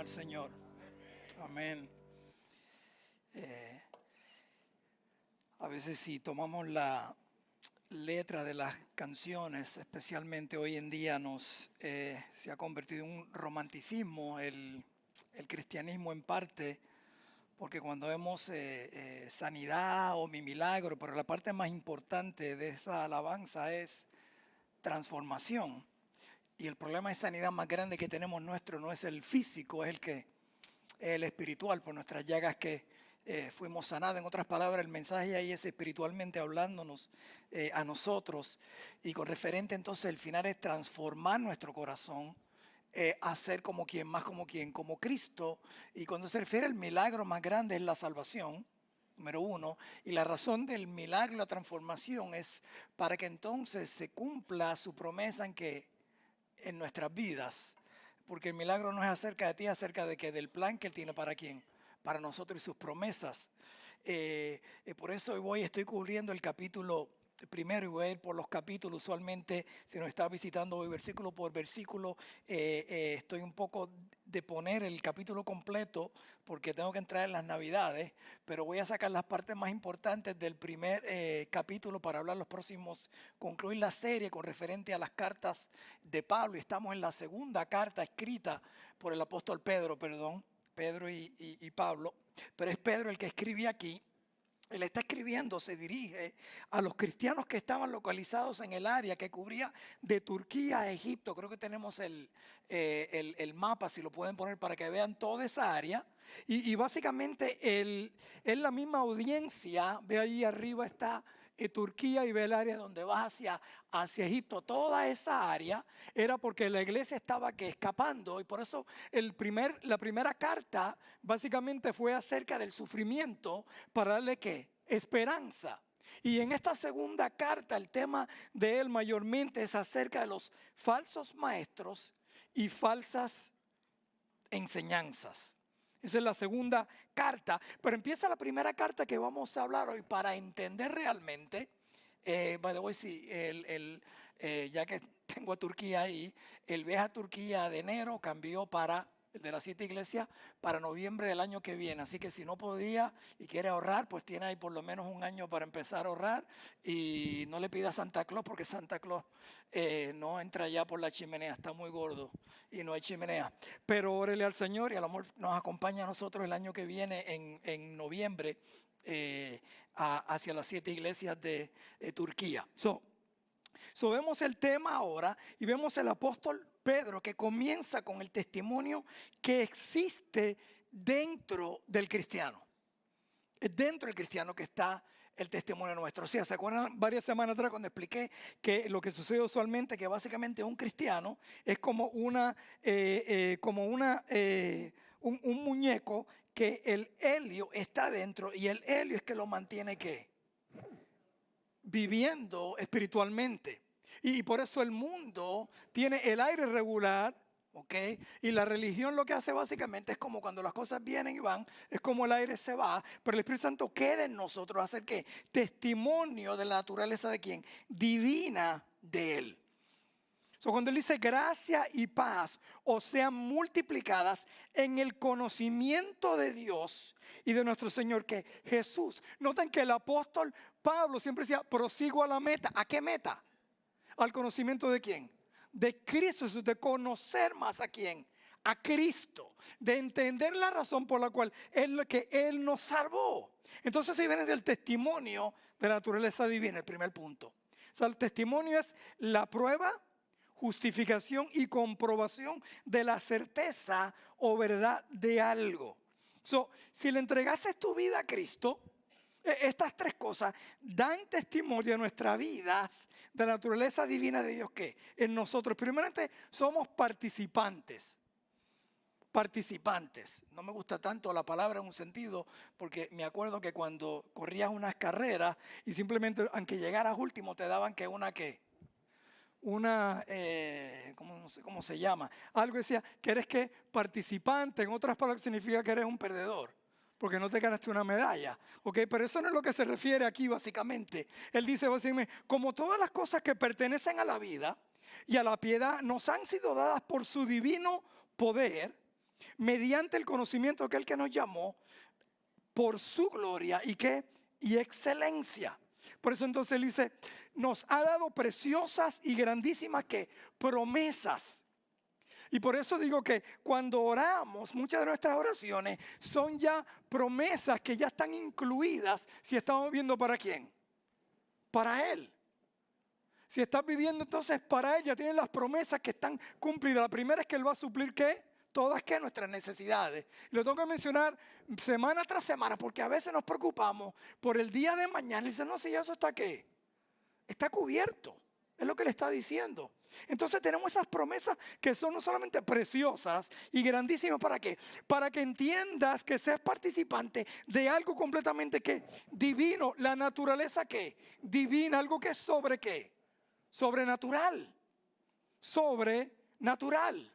Señor. Amén. A veces si tomamos la letra de las canciones, especialmente hoy en día se ha convertido en un romanticismo el cristianismo en parte, porque cuando vemos sanidad o mi milagro, pero la parte más importante de esa alabanza es transformación. Y el problema de sanidad más grande que tenemos nuestro no es el físico, es el espiritual, por nuestras llagas que fuimos sanados. En otras palabras, el mensaje ahí es espiritualmente hablándonos a nosotros. Y con referente entonces el final es transformar nuestro corazón, a ser como quien, más como quien, como Cristo. Y cuando se refiere al milagro más grande es la salvación. Número uno, y la razón del milagro, la transformación, es para que entonces se cumpla su promesa en nuestras vidas, porque el milagro no es acerca de ti, es acerca de del plan que Él tiene para quién, para nosotros y sus promesas. Por eso hoy estoy cubriendo el capítulo primero y voy a ir por los capítulos. Usualmente, si nos está visitando hoy versículo por versículo, estoy un poco de poner el capítulo completo porque tengo que entrar en las Navidades, pero voy a sacar las partes más importantes del primer capítulo para hablar los próximos, concluir la serie con referente a las cartas de Pablo. Y estamos en la segunda carta escrita por el apóstol Pedro y Pablo, pero es Pedro el que escribe aquí. Él está escribiendo, se dirige a los cristianos que estaban localizados en el área que cubría de Turquía a Egipto. Creo que tenemos el mapa, si lo pueden poner para que vean toda esa área. Y básicamente es la misma audiencia. Ve ahí arriba está Turquía y ve el área donde vas hacia Egipto. Toda esa área era porque la iglesia estaba escapando, y por eso la primera carta básicamente fue acerca del sufrimiento para darle esperanza. Y en esta segunda carta el tema de él mayormente es acerca de los falsos maestros y falsas enseñanzas. Esa es la segunda carta, pero empieza la primera carta que vamos a hablar hoy para entender realmente. By the way, sí, ya que tengo a Turquía ahí, el viaje a Turquía de enero cambió para el de las 7 iglesias para noviembre del año que viene. Así que si no podía y quiere ahorrar, pues tiene ahí por lo menos un año para empezar a ahorrar. Y no le pida a Santa Claus, porque Santa Claus no entra ya por la chimenea, está muy gordo y no hay chimenea. Pero órele al Señor y a lo mejor nos acompaña a nosotros el año que viene en noviembre hacia las 7 iglesias de Turquía. Vemos el tema ahora y vemos el apóstol Pedro que comienza con el testimonio que existe dentro del cristiano. Es dentro del cristiano que está el testimonio nuestro. O sea, ¿se acuerdan varias semanas atrás cuando expliqué que lo que sucede usualmente, que básicamente un cristiano es como un muñeco que el helio está dentro y el helio es que lo mantiene viviendo espiritualmente. Y por eso el mundo tiene el aire regular, ¿ok? Y la religión lo que hace básicamente es como cuando las cosas vienen y van, es como el aire se va, pero el Espíritu Santo queda en nosotros, hacer ¿qué? Testimonio de la naturaleza de ¿quién? Divina de Él. Cuando Él dice gracia y paz os sean multiplicadas en el conocimiento de Dios y de nuestro Señor que Jesús. Noten que el apóstol Pablo siempre decía prosigo a la meta. ¿A qué meta? ¿Al conocimiento de quién? De Cristo, de conocer más a quién, a Cristo, de entender la razón por la cual Él nos salvó. Entonces ahí viene el testimonio de la naturaleza divina, el primer punto. O sea, el testimonio es la prueba, justificación y comprobación de la certeza o verdad de algo. Si le entregaste tu vida a Cristo, estas tres cosas dan testimonio de nuestra vida, de la naturaleza divina de Dios que en nosotros. Primeramente, somos participantes. No me gusta tanto la palabra en un sentido, porque me acuerdo que cuando corrías unas carreras y simplemente, aunque llegaras último, te daban no sé cómo se llama, algo decía que eres participante, en otras palabras significa que eres un perdedor, porque no te ganaste una medalla, ¿ok? Pero eso no es lo que se refiere aquí básicamente. Él dice básicamente, como todas las cosas que pertenecen a la vida y a la piedad nos han sido dadas por su divino poder, mediante el conocimiento de aquel que nos llamó por su gloria y qué, y excelencia. Por eso entonces él dice, nos ha dado preciosas y grandísimas ¿qué? Promesas. Y por eso digo que cuando oramos, muchas de nuestras oraciones son ya promesas que ya están incluidas si estamos viviendo para quién, para Él. Si estás viviendo entonces para Él, ya tienes las promesas que están cumplidas. La primera es que Él va a suplir ¿qué? Todas ¿qué? Nuestras necesidades. Y lo tengo que mencionar semana tras semana porque a veces nos preocupamos por el día de mañana. Y dicen, no, si eso está ¿qué? Está cubierto. Es lo que le está diciendo. Entonces tenemos esas promesas que son no solamente preciosas y grandísimas. ¿Para qué? Para que entiendas que seas participante de algo completamente ¿qué? Divino. La naturaleza ¿qué? Divina. Algo que es sobre ¿qué? Sobrenatural. Sobrenatural.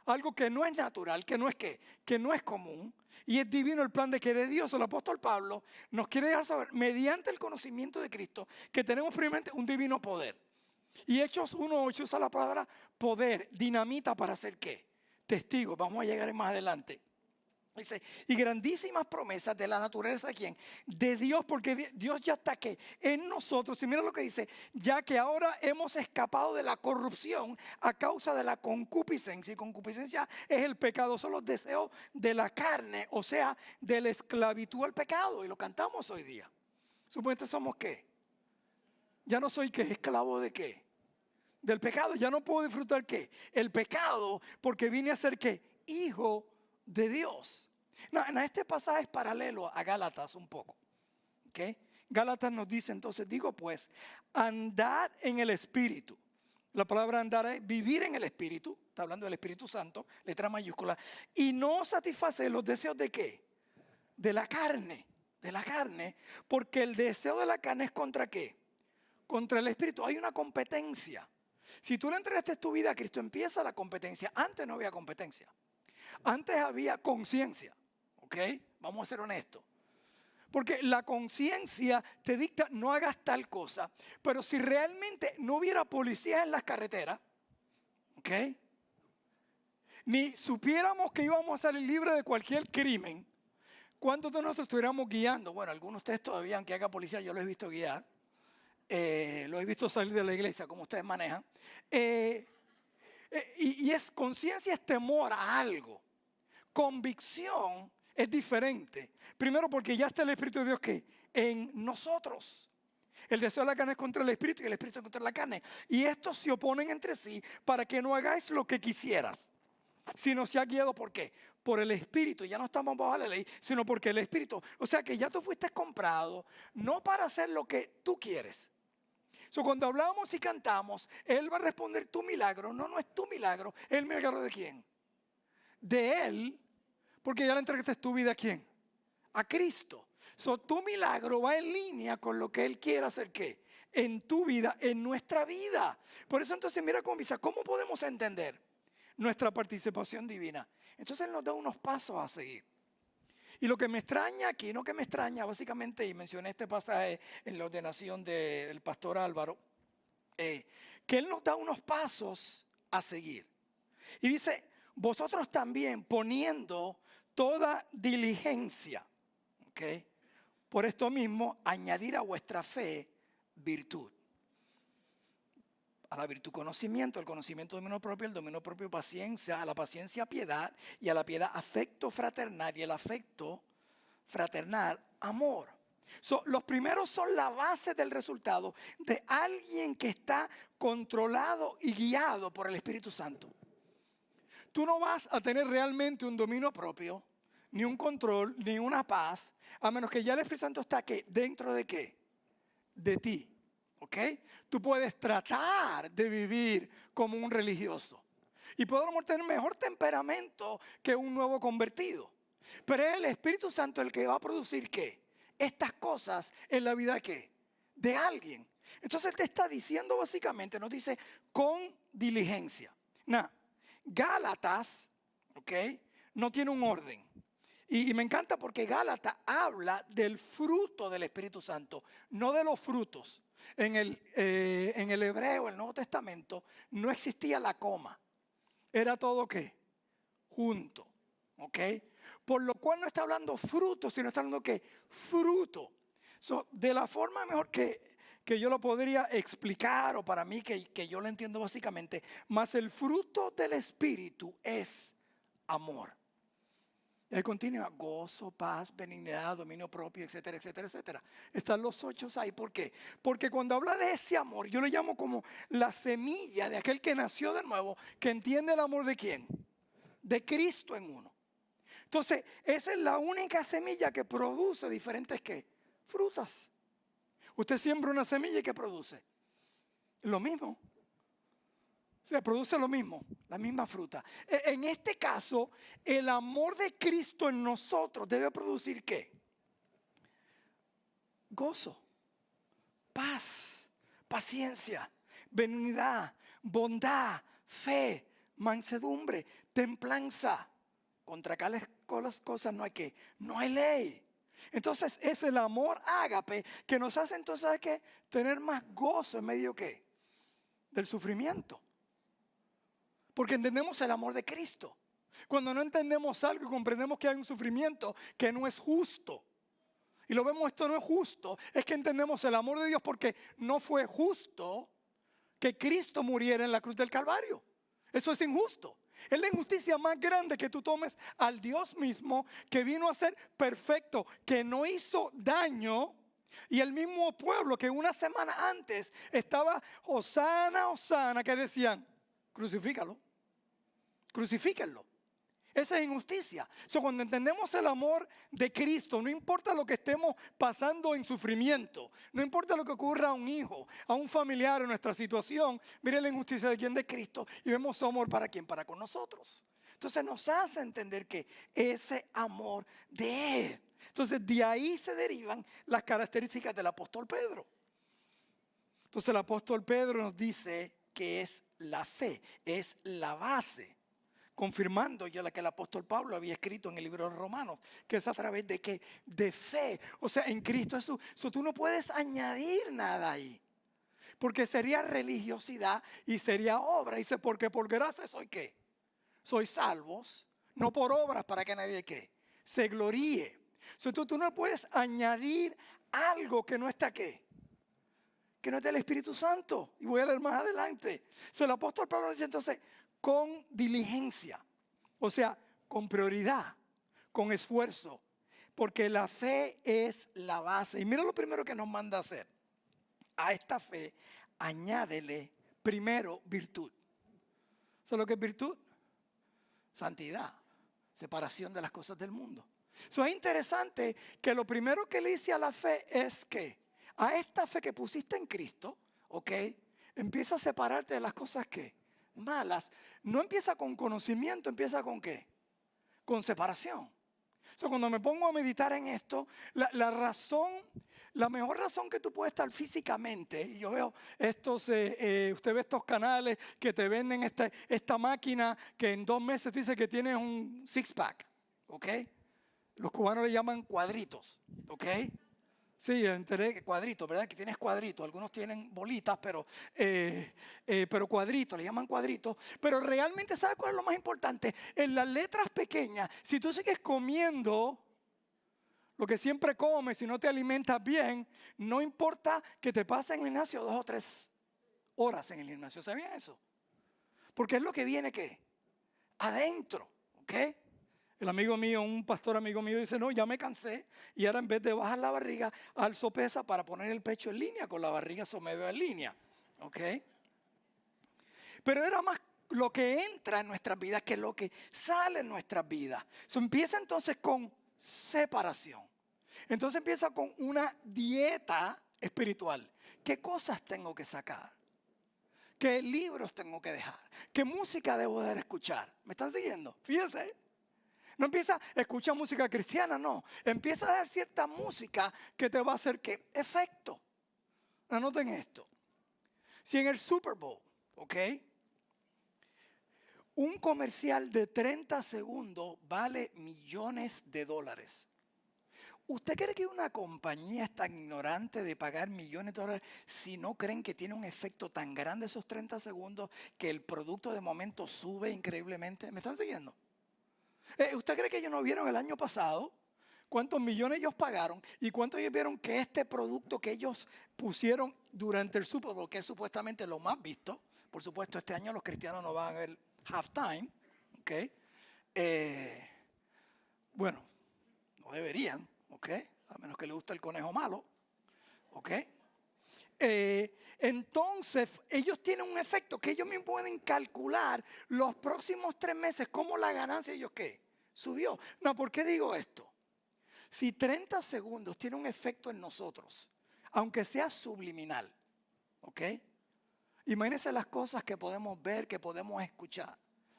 Algo que no es natural, que no es ¿qué? Que no es común. Y es divino el plan de que de Dios, el apóstol Pablo nos quiere dejar saber, mediante el conocimiento de Cristo, que tenemos primeramente un divino poder. Y Hechos 1:8 usa la palabra poder, dinamita para hacer ¿qué? Testigos. Vamos a llegar más adelante. Dice, y grandísimas promesas de la naturaleza de ¿quién? De Dios, porque Dios ya está ¿qué? En nosotros. Y mira lo que dice, ya que ahora hemos escapado de la corrupción a causa de la concupiscencia. Y concupiscencia es el pecado, son los deseos de la carne, o sea, de la esclavitud al pecado. Y lo cantamos hoy día. Supuestamente somos ¿qué? Ya no soy ¿qué? Esclavo de ¿qué? Del pecado. Ya no puedo disfrutar ¿qué? El pecado, porque vine a ser ¿qué? Hijo de Dios. No, este pasaje es paralelo a Gálatas un poco. ¿Okay? Gálatas nos dice entonces, digo pues, andad en el Espíritu. La palabra andar es vivir en el Espíritu. Está hablando del Espíritu Santo, letra mayúscula. Y no satisfacer los deseos de ¿qué? De la carne. De la carne. Porque el deseo de la carne es contra ¿qué? Contra el Espíritu. Hay una competencia. Si tú le entregaste tu vida a Cristo, empieza la competencia. Antes no había competencia. Antes había conciencia, ¿ok? Vamos a ser honestos. Porque la conciencia te dicta no hagas tal cosa. Pero si realmente no hubiera policías en las carreteras, ¿ok? Ni supiéramos que íbamos a salir libres de cualquier crimen, ¿cuántos de nosotros estuviéramos guiando? Bueno, algunos de ustedes todavía, aunque haga policía, yo lo he visto guiar. Lo he visto salir de la iglesia, como ustedes manejan. Y es conciencia, es temor a algo. Convicción es diferente. Primero porque ya está el Espíritu de Dios que en nosotros. El deseo de la carne es contra el Espíritu y el Espíritu es contra la carne. Y estos se oponen entre sí para que no hagáis lo que quisieras. Sino se ha guiado ¿por qué? Por el Espíritu. Ya no estamos bajo la ley, sino porque el Espíritu. O sea que ya tú fuiste comprado no para hacer lo que tú quieres. Cuando hablamos y cantamos, Él va a responder tu milagro. No, no es tu milagro. ¿El milagro de quién? De Él, porque ya le entregaste tu vida ¿a quién? A Cristo. Tu milagro va en línea con lo que Él quiere hacer ¿qué? En tu vida, en nuestra vida. Por eso entonces mira cómo podemos entender nuestra participación divina. Entonces Él nos da unos pasos a seguir. Y lo que me extraña aquí, no que me extraña básicamente, y mencioné este pasaje en la ordenación del pastor Álvaro, que Él nos da unos pasos a seguir. Y dice, vosotros también poniendo toda diligencia, ¿ok? Por esto mismo, añadir a vuestra fe virtud. A la virtud conocimiento, el conocimiento dominio propio, el dominio propio paciencia, a la paciencia piedad y a la piedad afecto fraternal y el afecto fraternal amor. Los primeros son la base del resultado de alguien que está controlado y guiado por el Espíritu Santo. Tú no vas a tener realmente un dominio propio, ni un control, ni una paz, a menos que ya el Espíritu Santo está ¿qué? ¿Dentro de qué? De ti. ¿Ok? Tú puedes tratar de vivir como un religioso. Y podemos tener mejor temperamento que un nuevo convertido. Pero es el Espíritu Santo el que va a producir ¿qué? Estas cosas en la vida ¿qué? De alguien. Entonces Él te está diciendo básicamente, nos dice con diligencia. Gálatas, ¿ok? No tiene un orden. Y me encanta porque Gálatas habla del fruto del Espíritu Santo, no de los frutos. En el hebreo, el Nuevo Testamento, no existía la coma. Era todo ¿qué? Junto. ¿ok? Por lo cual no está hablando fruto, sino está hablando que fruto. De la forma mejor que yo lo podría explicar, o para mí que yo lo entiendo básicamente, más el fruto del Espíritu es amor. Él continúa: gozo, paz, benignidad, dominio propio, etcétera, etcétera, etcétera. Están los 8 ahí. ¿Por qué? Porque cuando habla de ese amor, yo lo llamo como la semilla de aquel que nació de nuevo, que entiende el amor de ¿quién? De Cristo en uno. Entonces, esa es la única semilla que produce diferentes ¿qué? Frutas. Usted siembra una semilla y ¿qué produce? Lo mismo. Se produce lo mismo, la misma fruta. En este caso, el amor de Cristo en nosotros debe producir ¿qué? Gozo, paz, paciencia, benignidad, bondad, fe, mansedumbre, templanza. Contra tales cosas no hay ¿qué? No hay ley. Entonces es el amor ágape que nos hace entonces ¿sabe qué? Tener más gozo en medio ¿qué? Del sufrimiento. Porque entendemos el amor de Cristo. Cuando no entendemos algo y comprendemos que hay un sufrimiento que no es justo, y lo vemos, esto no es justo, es que entendemos el amor de Dios porque no fue justo que Cristo muriera en la cruz del Calvario. Eso es injusto. Es la injusticia más grande que tú tomes al Dios mismo, que vino a ser perfecto, que no hizo daño. Y el mismo pueblo que una semana antes estaba Hosana, Hosana, que decían: crucifícalo, crucifíquenlo. Esa es injusticia. Cuando entendemos el amor de Cristo, no importa lo que estemos pasando en sufrimiento, no importa lo que ocurra a un hijo, a un familiar en nuestra situación, mire la injusticia de quién, de Cristo, y vemos su amor para quién, para con nosotros. Entonces nos hace entender que ese amor de Él. Entonces de ahí se derivan las características del apóstol Pedro. Entonces el apóstol Pedro nos dice que es la fe, es la base, confirmando ya lo que el apóstol Pablo había escrito en el libro de Romanos, que es a través de ¿qué? De fe, o sea, en Cristo Jesús. Tú no puedes añadir nada ahí, porque sería religiosidad y sería obra. Dice: porque por gracia soy ¿qué? Soy salvos, no por obras para que nadie ¿qué? Se gloríe. Tú no puedes añadir algo que no está ¿qué? Que no es del Espíritu Santo. Y voy a leer más adelante. El apóstol Pablo dice entonces: con diligencia, o sea, con prioridad, con esfuerzo, porque la fe es la base. Y mira lo primero que nos manda a hacer: a esta fe añádele primero virtud. ¿Sabes lo que es virtud? Santidad, separación de las cosas del mundo. Es interesante que lo primero que le dice a la fe es que a esta fe que pusiste en Cristo, ¿ok? Empieza a separarte de las cosas que malas. No empieza con conocimiento, empieza con ¿qué? Con separación. Cuando me pongo a meditar en esto, la mejor razón que tú puedes estar físicamente, y yo veo usted ve estos canales que te venden esta máquina que en 2 meses te dice que tienes un six-pack, ¿ok? Los cubanos le llaman cuadritos, ¿ok? Sí, enteré que cuadritos, ¿verdad? Que tienes cuadritos. Algunos tienen bolitas, pero cuadritos, le llaman cuadritos. Pero realmente, ¿sabes cuál es lo más importante? En las letras pequeñas, si tú sigues comiendo lo que siempre comes, si no te alimentas bien, no importa que te pases en el gimnasio 2 o 3 horas en el gimnasio. ¿Sabían eso? Porque es lo que viene, ¿qué? Adentro, ¿ok? El amigo mío, un pastor amigo mío, dice: no, ya me cansé y ahora en vez de bajar la barriga, alzo pesa para poner el pecho en línea con la barriga, eso me veo en línea. ¿Ok? Pero era más lo que entra en nuestras vidas que lo que sale en nuestras vidas. Empieza entonces con separación. Entonces empieza con una dieta espiritual. ¿Qué cosas tengo que sacar? ¿Qué libros tengo que dejar? ¿Qué música debo de escuchar? ¿Me están siguiendo? Fíjense. No empieza a escuchar música cristiana, no. Empieza a dar cierta música que te va a hacer ¿qué? Efecto. Anoten esto. Si en el Super Bowl, ¿ok? Un comercial de 30 segundos vale millones de dólares. ¿Usted cree que una compañía es tan ignorante de pagar millones de dólares si no creen que tiene un efecto tan grande esos 30 segundos que el producto de momento sube increíblemente? ¿Me están siguiendo? ¿Usted cree que ellos no vieron el año pasado cuántos millones ellos pagaron y cuánto ellos vieron que este producto que ellos pusieron durante el Super Bowl, que es supuestamente lo más visto? Por supuesto, este año los cristianos no van a ver halftime, ¿ok? Bueno, no deberían, ¿ok? A menos que les guste el conejo malo, ¿ok? Entonces, ellos tienen un efecto que ellos mismos pueden calcular los próximos 3 meses, cómo la ganancia de ellos, ¿qué? Subió. No, ¿por qué digo esto? Si 30 segundos tiene un efecto en nosotros, aunque sea subliminal, ¿ok? Imagínense las cosas que podemos ver, que podemos escuchar.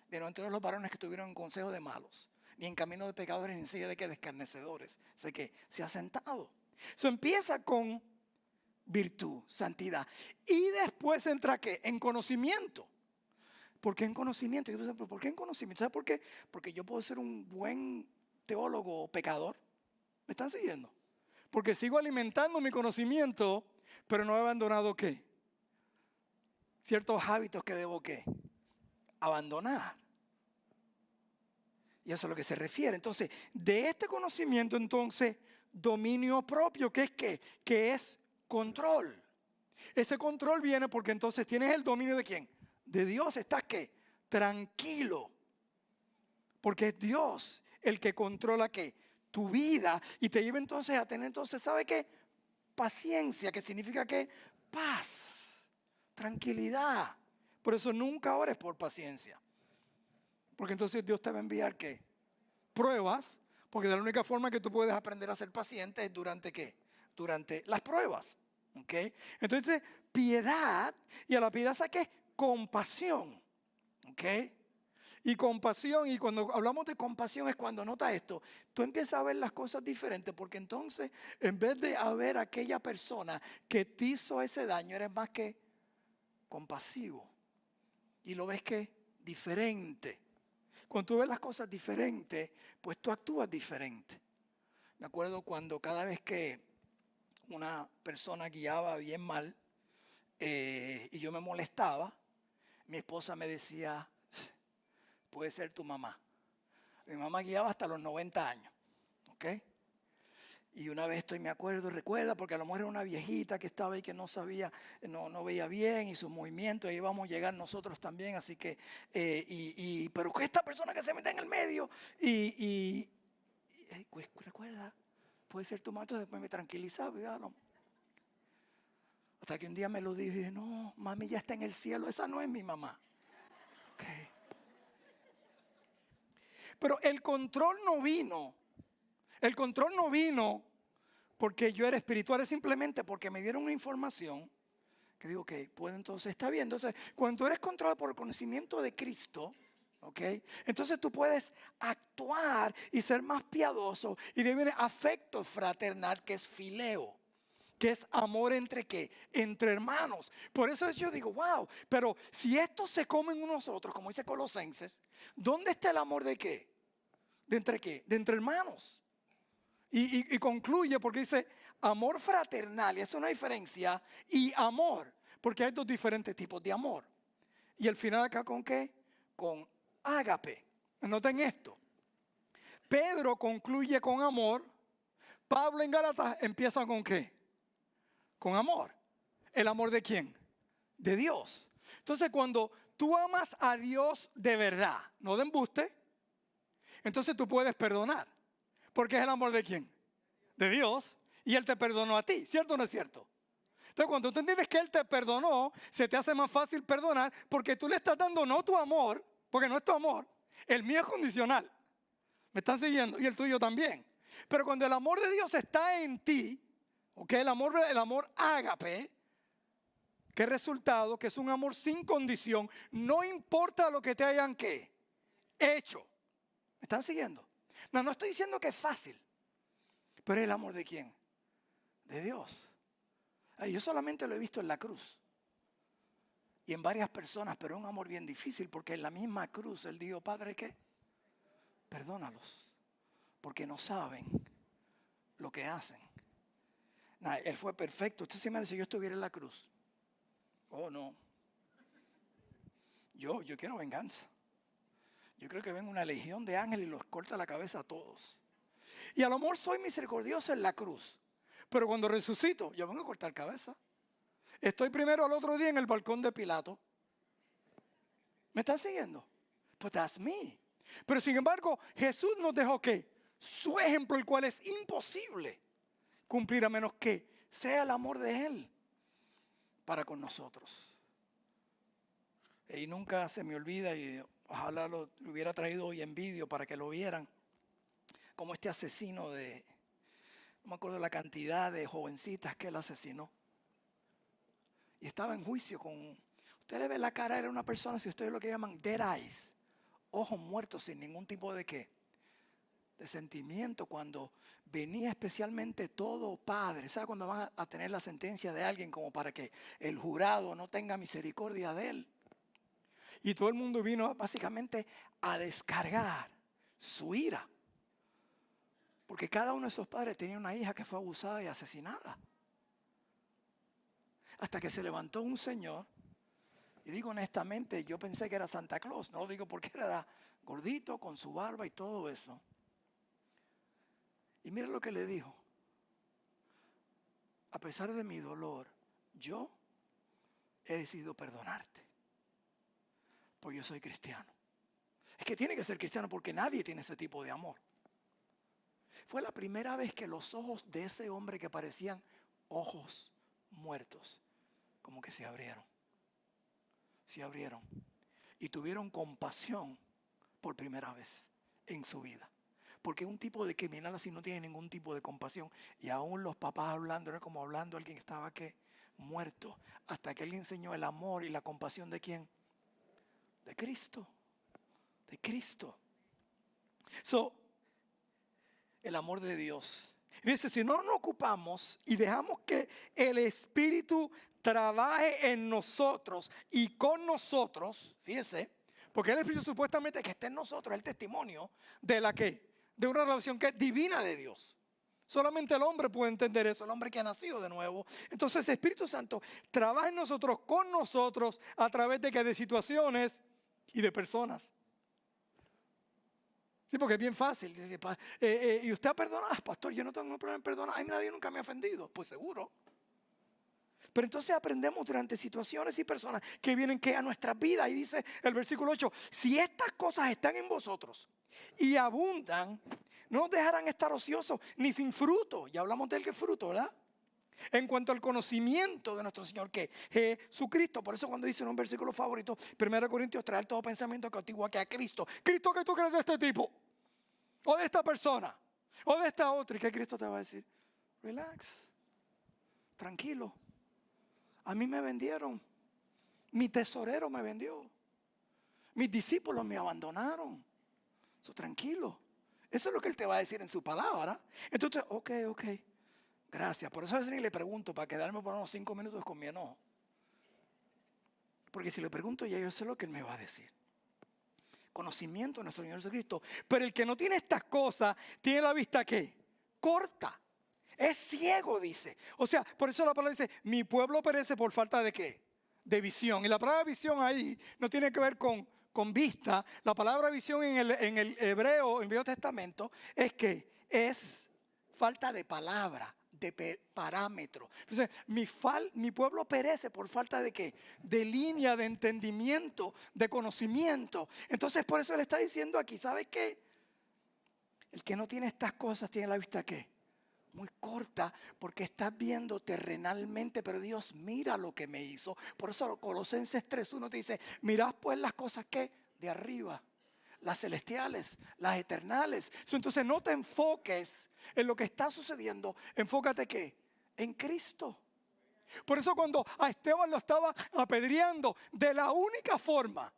De no entre los varones que tuvieron en consejo de malos, ni en camino de pecadores, ni en silla de que de escarnecedores. Sé que se ha sentado. Eso empieza con virtud, santidad. Y después entra ¿qué? En conocimiento. ¿Por qué en conocimiento? ¿Por qué en conocimiento? ¿Sabes por qué? Porque yo puedo ser un buen teólogo o pecador. ¿Me están siguiendo? Porque sigo alimentando mi conocimiento, pero no he abandonado ¿qué? Ciertos hábitos que debo ¿qué? Abandonar. Y eso es a lo que se refiere. Entonces, de este conocimiento, entonces, dominio propio, ¿qué es qué? Que es control. Ese control viene porque entonces tienes el dominio ¿de quién? De Dios. ¿Estás qué? Tranquilo. Porque es Dios el que controla ¿qué? Tu vida y te lleva entonces a tener entonces, ¿sabe qué? Paciencia, que significa ¿qué? Paz, tranquilidad. Por eso nunca ores por paciencia. Porque entonces Dios te va a enviar ¿qué? Pruebas, porque de la única forma que tú puedes aprender a ser paciente es durante ¿qué? Durante las pruebas. ¿Ok? Entonces, piedad, y a la piedad saqué compasión. ¿Ok? Y compasión, y cuando hablamos de compasión es cuando notas esto, tú empiezas a ver las cosas diferentes, porque entonces en vez de haber aquella persona que te hizo ese daño, eres más que compasivo. Y lo ves que diferente. Cuando tú ves las cosas diferentes, pues tú actúas diferente. Me acuerdo cuando cada vez que una persona guiaba bien mal y yo me molestaba, mi esposa me decía, puede ser tu mamá. Mi mamá guiaba hasta los 90 años, ¿ok? Y una vez me acuerdo, recuerda, porque a lo mejor era una viejita que estaba ahí que no sabía, no veía bien y sus movimientos, ahí íbamos a llegar nosotros también, así que, pero que esta persona que se mete en el medio, pues, recuerda, puede ser tu mamá. Entonces después me tranquilizaba, no. Hasta que un día me lo dijo y dije, no, mami ya está en el cielo, esa no es mi mamá. Okay. Pero el control no vino porque yo era espiritual, es simplemente porque me dieron una información que digo, ok, pues entonces está bien. Entonces, cuando tú eres controlado por el conocimiento de Cristo, ok, entonces tú puedes actuar y ser más piadoso. Y de ahí viene afecto fraternal, que es fileo, que es amor entre qué, entre hermanos. Por eso yo digo, wow, pero si esto se come en nosotros, como dice Colosenses, ¿dónde está el amor de qué? ¿De entre qué? De entre hermanos. Y concluye porque dice amor fraternal, y es una diferencia, y amor, porque hay dos diferentes tipos de amor. Y al final acá con qué? Con ágape. Noten esto. Pedro concluye con amor, Pablo en Gálatas empieza con qué? Con amor. ¿El amor de quién? De Dios. Entonces cuando tú amas a Dios de verdad, no de embuste, entonces tú puedes perdonar. Porque es el amor de quién? De Dios. Y Él te perdonó a ti. ¿Cierto o no es cierto? Entonces cuando tú entiendes que Él te perdonó, se te hace más fácil perdonar porque tú le estás dando no tu amor, porque no es tu amor. El mío es condicional. ¿Me están siguiendo? Y el tuyo también. Pero cuando el amor de Dios está en ti, ¿ok? El amor ágape, ¿qué resultado? Que es un amor sin condición. No importa lo que te hayan ¿qué? Hecho. ¿Me están siguiendo? No estoy diciendo que es fácil. Pero el amor de quién? De Dios. Yo solamente lo he visto en la cruz. Y en varias personas, pero es un amor bien difícil porque en la misma cruz Él dijo, Padre, ¿qué? Perdónalos. Porque no saben lo que hacen. Él fue perfecto. Usted se me dice, yo estuviera en la cruz. Oh, no. Yo quiero venganza. yo creo que ven una legión de ángeles y los corta la cabeza a todos. Y a lo mejor soy misericordioso en la cruz, pero cuando resucito, yo vengo a cortar cabeza. Estoy primero al otro día en el balcón de Pilato. ¿Me están siguiendo? Pues that's me. Pero sin embargo, Jesús nos dejó ¿qué? Su ejemplo, el cual es imposible cumplir a menos que sea el amor de Él para con nosotros. Y nunca se me olvida, y ojalá lo hubiera traído hoy en vídeo para que lo vieran, como este asesino no me acuerdo la cantidad de jovencitas que él asesinó. Y estaba en juicio con, usted le ve la cara, era una persona, si ustedes lo que llaman dead eyes, ojos muertos sin ningún tipo de ¿qué? De sentimiento, cuando venía especialmente todo padre. ¿Sabe cuando van a tener la sentencia de alguien como para que el jurado no tenga misericordia de él? Y todo el mundo vino básicamente a descargar su ira. Porque cada uno de esos padres tenía una hija que fue abusada y asesinada. Hasta que se levantó un señor, y digo honestamente, yo pensé que era Santa Claus, no lo digo porque era gordito, con su barba y todo eso. Y mira lo que le dijo: a pesar de mi dolor, yo he decidido perdonarte, porque yo soy cristiano. Es que tiene que ser cristiano porque nadie tiene ese tipo de amor. Fue la primera vez que los ojos de ese hombre, que parecían ojos muertos, como que se abrieron. Se abrieron. Y tuvieron compasión por primera vez en su vida. Porque un tipo de criminal así no tiene ningún tipo de compasión. Y aún los papás hablando, era como hablando alguien que estaba ¿qué? Muerto. Hasta que él enseñó el amor y la compasión ¿de quién? De Cristo. De Cristo. El amor de Dios. Dice, si no nos ocupamos y dejamos que el Espíritu trabaje en nosotros y con nosotros, fíjese, porque el Espíritu supuestamente que esté en nosotros es el testimonio de la que, de una relación que es divina de Dios. Solamente el hombre puede entender eso, el hombre que ha nacido de nuevo. Entonces el Espíritu Santo trabaja en nosotros, con nosotros, a través de que de situaciones y de personas. Sí, porque es bien fácil. Dice, ¿y usted ha perdonado? Pastor, yo no tengo ningún problema en perdonar. Ay, nadie nunca me ha ofendido. Pues seguro. Pero entonces aprendemos durante situaciones y personas que vienen que a nuestras vidas. Y dice el versículo 8, si estas cosas están en vosotros y abundan, no os dejarán estar ociosos ni sin fruto. Ya hablamos del que fruto, ¿verdad? En cuanto al conocimiento de nuestro Señor, que Jesucristo. Por eso cuando dice en un versículo favorito, 1 Corintios, traer todo pensamiento cautivo a Cristo. Cristo, ¿qué tú crees de este tipo? O de esta persona. O de esta otra. ¿Y qué Cristo te va a decir? Relax. Tranquilo. A mí me vendieron. Mi tesorero me vendió. Mis discípulos me abandonaron. Tranquilo. Eso es lo que Él te va a decir en su palabra. Entonces, ok. Gracias. Por eso a veces ni le pregunto, para quedarme por unos 5 minutos con mi enojo. Porque si le pregunto ya yo sé lo que Él me va a decir. Conocimiento de nuestro Señor Jesucristo. Pero el que no tiene estas cosas, tiene la vista ¿qué? Corta. Es ciego, dice. O sea, por eso la palabra dice, mi pueblo perece por falta de ¿qué? De visión. Y la palabra visión ahí no tiene que ver con vista. La palabra visión en el hebreo, en el Viejo Testamento, es que es falta de palabra, de parámetro. Entonces, mi pueblo perece por falta de ¿qué? De línea, de entendimiento, de conocimiento. Entonces, por eso le está diciendo aquí, ¿sabe qué? El que no tiene estas cosas tiene la vista ¿qué? Muy corta, porque estás viendo terrenalmente, pero Dios mira lo que me hizo. Por eso Colosenses 3:1 te dice, mirad pues las cosas que de arriba, las celestiales, las eternales. Entonces no te enfoques en lo que está sucediendo, enfócate ¿qué? En Cristo. Por eso cuando a Esteban lo estaba apedreando, de la única forma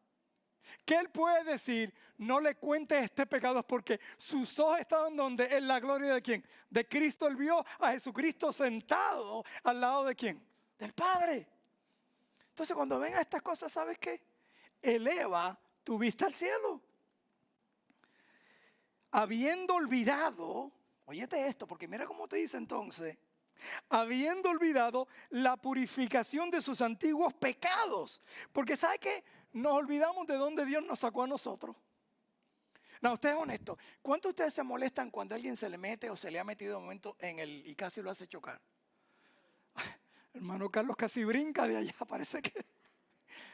que él puede decir, no le cuentes este pecado, es porque sus ojos estaban donde, en la gloria de ¿quién? De Cristo. Él vio a Jesucristo sentado al lado de ¿quién? Del Padre. Entonces cuando ven a estas cosas, ¿sabes qué? Eleva tu vista al cielo. Habiendo olvidado, óyete esto, porque mira cómo te dice entonces, habiendo olvidado la purificación de sus antiguos pecados. Porque ¿sabe qué? Nos olvidamos de dónde Dios nos sacó a nosotros. No, usted es honesto. ¿Cuántos de ustedes se molestan cuando alguien se le mete o se le ha metido un momento y casi lo hace chocar? Hermano Carlos casi brinca de allá, parece que...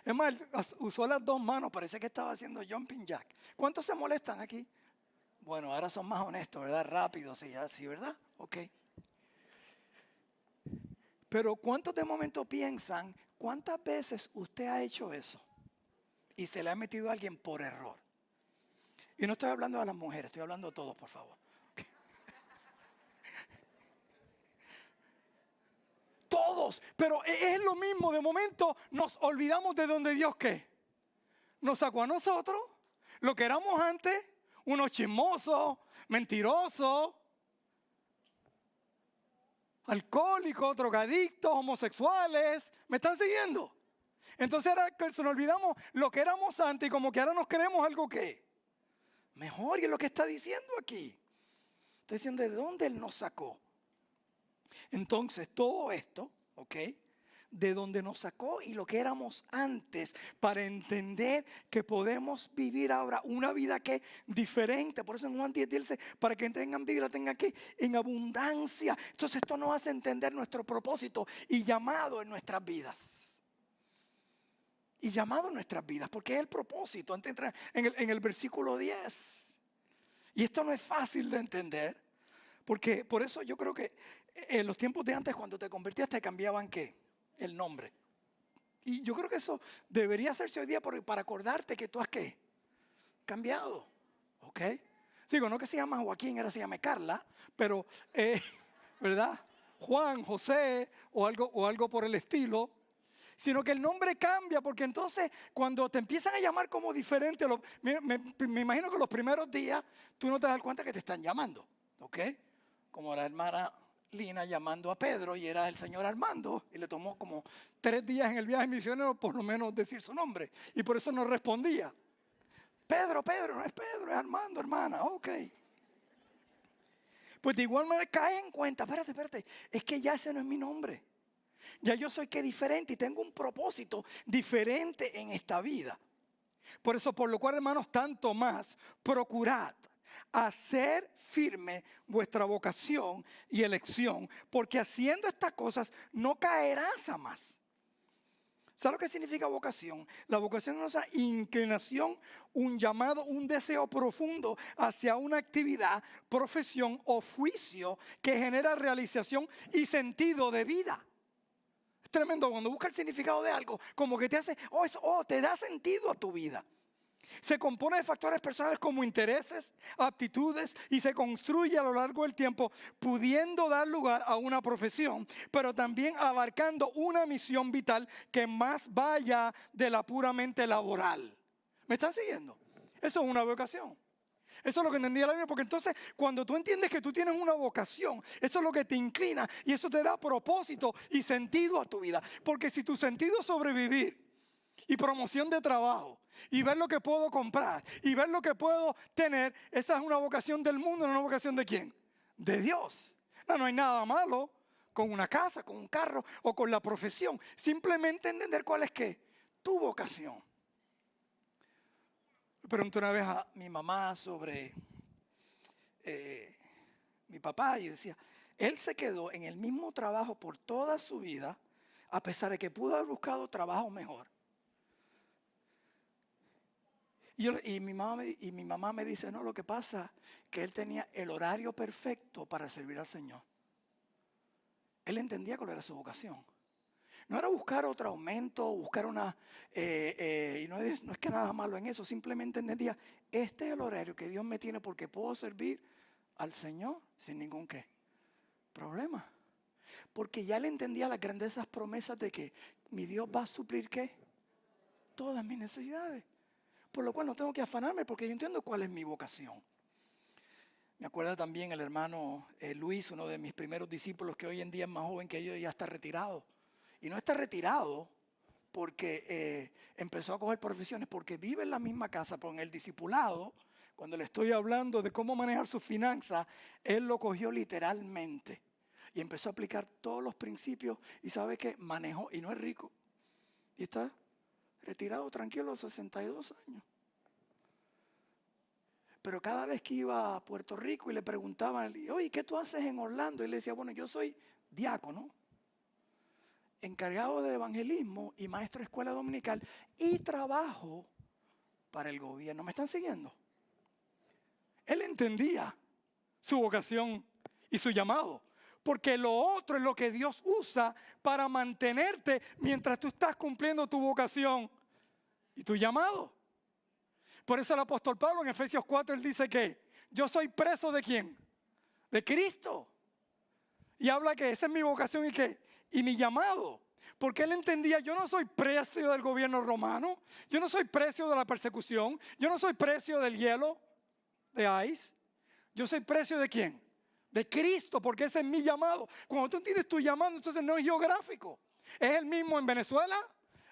Es más, usó las dos manos, parece que estaba haciendo jumping jack. ¿Cuántos se molestan aquí? Bueno, ahora son más honestos, ¿verdad? Rápidos, sí, así, ¿verdad? Ok. Pero ¿cuántos de momento piensan, cuántas veces usted ha hecho eso y se le ha metido a alguien por error? Y no estoy hablando de las mujeres, estoy hablando de todos, por favor. Todos, pero es lo mismo. De momento nos olvidamos de donde Dios ¿qué? Nos sacó a nosotros, lo que éramos antes, unos chismosos, mentirosos, alcohólicos, drogadictos, homosexuales. ¿Me están siguiendo? Entonces ahora que nos olvidamos lo que éramos antes y como que ahora nos creemos algo que mejor, y es lo que está diciendo aquí. Está diciendo de dónde Él nos sacó. Entonces todo esto, ¿ok? De donde nos sacó y lo que éramos antes, para entender que podemos vivir ahora una vida que es diferente. Por eso en Juan 10 dice, para que tengan vida la tengan aquí en abundancia. Entonces esto nos hace entender nuestro propósito y llamado en nuestras vidas. Y llamado en nuestras vidas, porque es el propósito. Antes de entrar en el versículo 10. Y esto no es fácil de entender, porque por eso yo creo que en los tiempos de antes, cuando te convertías, te cambiaban ¿qué? El nombre. Y yo creo que eso debería hacerse hoy día para acordarte que tú has ¿qué? Cambiado. ¿Ok? Digo, no que se llama Joaquín, ahora se llama Carla, pero, ¿verdad? Juan, José o algo por el estilo. Sino que el nombre cambia, porque entonces cuando te empiezan a llamar como diferente, me imagino que los primeros días tú no te das cuenta que te están llamando, ¿ok? Como la hermana Lina llamando a Pedro y era el señor Armando, y le tomó como 3 días en el viaje misionero por lo menos decir su nombre, y por eso no respondía. Pedro, no es Pedro, es Armando, hermana, ok. Pues de igual manera caes en cuenta, espérate, es que ya ese no es mi nombre. Ya yo soy que diferente y tengo un propósito diferente en esta vida. Por eso, por lo cual, hermanos, tanto más, procurad hacer firme vuestra vocación y elección, porque haciendo estas cosas no caerás jamás. ¿Sabes lo que significa vocación? La vocación es una inclinación, un llamado, un deseo profundo hacia una actividad, profesión o oficio que genera realización y sentido de vida. Es tremendo cuando buscas el significado de algo, como que te hace, te da sentido a tu vida. Se compone de factores personales como intereses, aptitudes y se construye a lo largo del tiempo, pudiendo dar lugar a una profesión, pero también abarcando una misión vital que más vaya de la puramente laboral. ¿Me están siguiendo? Eso es una vocación. Eso es lo que entendía la Biblia, porque entonces cuando tú entiendes que tú tienes una vocación, eso es lo que te inclina y eso te da propósito y sentido a tu vida. Porque si tu sentido es sobrevivir y promoción de trabajo y ver lo que puedo comprar y ver lo que puedo tener, esa es una vocación del mundo, no una vocación ¿de quién? De Dios. No hay nada malo con una casa, con un carro o con la profesión. Simplemente entender cuál es ¿qué? Tu vocación. Le pregunté una vez a mi mamá sobre mi papá y decía, él se quedó en el mismo trabajo por toda su vida, a pesar de que pudo haber buscado trabajo mejor. Y mi mamá me dice, no, lo que pasa es que él tenía el horario perfecto para servir al Señor. Él entendía cuál era su vocación. No era buscar otro aumento, buscar una... y no es que nada malo en eso, simplemente entendía, este es el horario que Dios me tiene porque puedo servir al Señor sin ningún ¿qué? Problema. Porque ya le entendía las grandezas promesas de que mi Dios va a suplir ¿qué? Todas mis necesidades. Por lo cual no tengo que afanarme porque yo entiendo cuál es mi vocación. Me acuerdo también el hermano Luis, uno de mis primeros discípulos que hoy en día es más joven que yo y ya está retirado. Y no está retirado porque empezó a coger profesiones, porque vive en la misma casa, pero en el discipulado, cuando le estoy hablando de cómo manejar sus finanzas, él lo cogió literalmente y empezó a aplicar todos los principios y sabe que manejó, y no es rico, y está retirado tranquilo a los 62 años. Pero cada vez que iba a Puerto Rico y le preguntaban, oye, ¿qué tú haces en Orlando? Y él decía, bueno, yo soy diácono, encargado de evangelismo y maestro de escuela dominical y trabajo para el gobierno. ¿Me están siguiendo? Él entendía su vocación y su llamado, porque lo otro es lo que Dios usa para mantenerte mientras tú estás cumpliendo tu vocación y tu llamado. Por eso el apóstol Pablo en Efesios 4, él dice que yo soy preso ¿de quién? De Cristo. Y habla que esa es mi vocación y mi llamado. Porque él entendía, yo no soy preso del gobierno romano, yo no soy preso de la persecución, yo no soy preso del hielo de ICE. Yo soy preso ¿de quién? De Cristo, porque ese es mi llamado. Cuando tú tienes tu llamado, entonces no es geográfico. Es el mismo en Venezuela,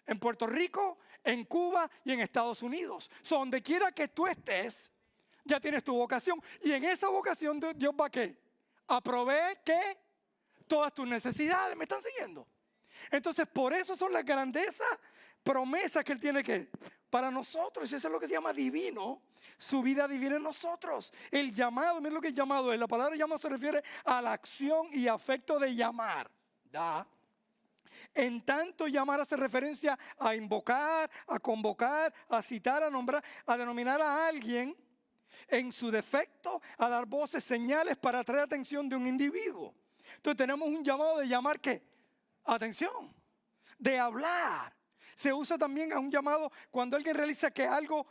en Puerto Rico, en Cuba y en Estados Unidos. Donde quiera que tú estés, ya tienes tu vocación. Y en esa vocación Dios va ¿a qué? A proveer ¿qué? Todas tus necesidades. ¿Me están siguiendo? Entonces, por eso son las grandezas, promesas que Él tiene que para nosotros. Eso es lo que se llama divino. Su vida divina en nosotros. El llamado, miren lo que es llamado es. La palabra llamado se refiere a la acción y afecto de llamar. ¿Da? En tanto llamar hace referencia a invocar, a convocar, a citar, a nombrar, a denominar a alguien en su defecto, a dar voces, señales para atraer atención de un individuo. Entonces tenemos un llamado de llamar ¿qué? Atención, de hablar. Se usa también a un llamado cuando alguien realiza que algo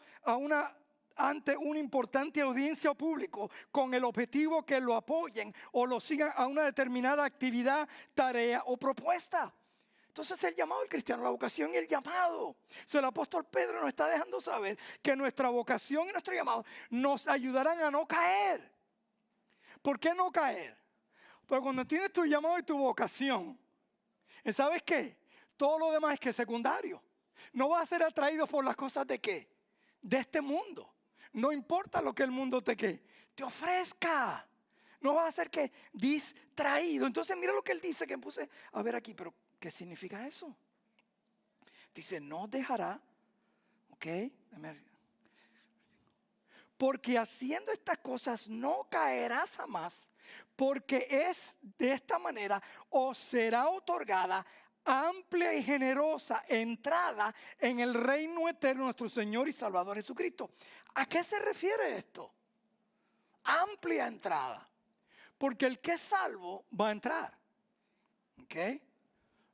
ante una importante audiencia o público con el objetivo que lo apoyen o lo sigan a una determinada actividad, tarea o propuesta. Entonces el llamado del cristiano, la vocación y el llamado. O sea, el apóstol Pedro nos está dejando saber que nuestra vocación y nuestro llamado nos ayudarán a no caer. ¿Por qué no caer? Porque cuando tienes tu llamado y tu vocación, ¿sabes qué? Todo lo demás es que es secundario. No vas a ser atraído por las cosas de qué? De este mundo. No importa lo que el mundo te ofrezca. No vas a ser que distraído. Entonces mira lo que él dice que puse a ver aquí. Pero ¿qué significa eso? Dice, no dejará. ¿Ok? Porque haciendo estas cosas no caerás jamás. Porque es de esta manera os será otorgada amplia y generosa entrada en el reino eterno de nuestro Señor y Salvador Jesucristo. ¿A qué se refiere esto? Amplia entrada. Porque el que es salvo va a entrar. ¿Ok?